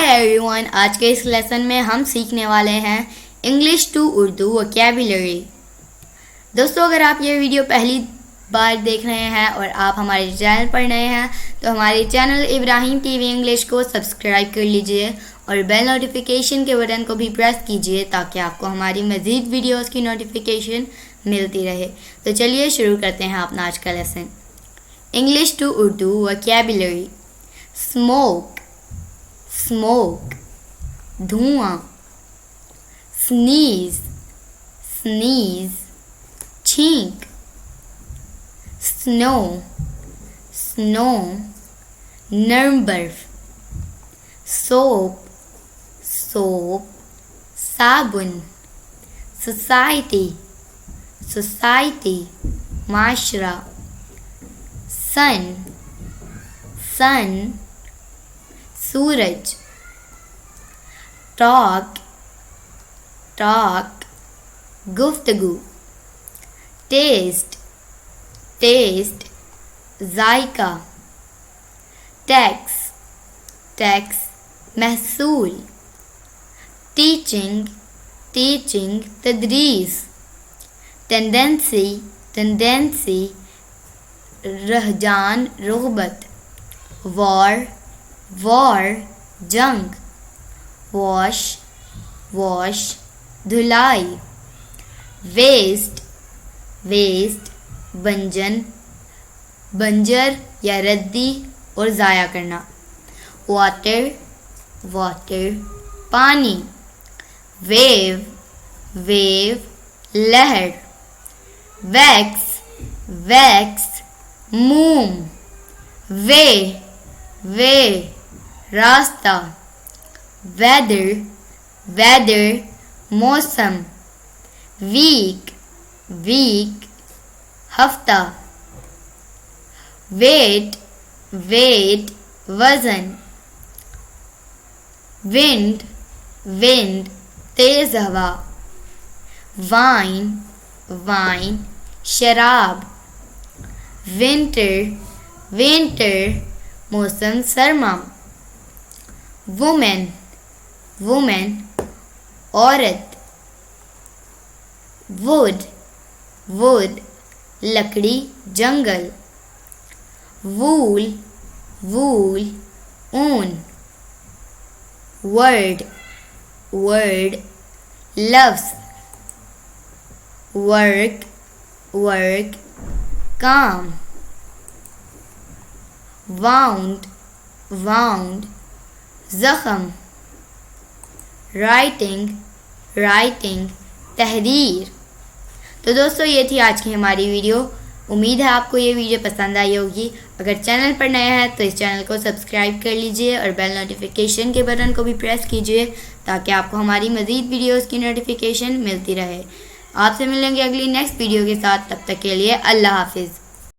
Everyone, आज के इस लेसन में हम सीखने वाले हैं इंग्लिश टू उर्दू वोकैबुलरी। दोस्तों, अगर आप ये वीडियो पहली बार देख रहे हैं और आप हमारे चैनल पर नए हैं तो हमारे चैनल इब्राहिम टीवी इंग्लिश को सब्सक्राइब कर लीजिए और बेल नोटिफिकेशन के बटन को भी प्रेस कीजिए ताकि आपको हमारी मज़ीद वीडियोस की नोटिफिकेशन मिलती रहे। तो चलिए शुरू करते हैं अपना आज का lesson. English to Urdu vocabulary. Smoke, smoke, धुआं। स्नीज, स्नीज, छींक। स्नो, स्नो, नर्म बर्फ। सोप, सोप, साबुन। सोसाइटी, सोसाइटी, माशरा। सन, सन, सूरज। टॉक, टॉक, गुफ्तगू। टेस्ट, टेस्ट, जायका। टैक्स, टैक्स, महसूल। टीचिंग, टीचिंग, तदरीस। टेंडेंसी, टेंडेंसी, रुझान, रुग़बत। वॉर, वॉर, जंग। वॉश, वॉश, धुलाई। वेस्ट, वेस्ट, बंजन, बंजर या रद्दी और ज़ाया करना। वाटर, वाटर, पानी। वेव, वेव, लहर। वैक्स, वैक्स, मोम। वे, वे, रास्ता। वेदर, वेदर, मौसम। वीक, वीक, हफ्ता। वेट, वेट, वज़न। विंड, विंड, तेज़ हवा। वाइन, वाइन, शराब। विंटर, विंटर, मौसम सरमा। वुमेन, वुमेन, औरत। वुड, वुड, लकड़ी, जंगल। वूल, वूल, ऊन। वर्ड, वर्ड, लफ्ज़। वर्क, वर्क, काम। वाउंड, वाउंड, ज़ख़म। राइटिंग, राइटिंग, तहरीर। तो दोस्तों, ये थी आज की हमारी वीडियो। उम्मीद है आपको ये वीडियो पसंद आई होगी। अगर चैनल पर नया है तो इस चैनल को सब्सक्राइब कर लीजिए और बेल नोटिफिकेशन के बटन को भी प्रेस कीजिए ताकि आपको हमारी मज़ीद वीडियोस की नोटिफिकेशन मिलती रहे। आपसे मिलेंगे अगली नेक्स्ट वीडियो के साथ। तब तक के लिए अल्लाह हाफिज़।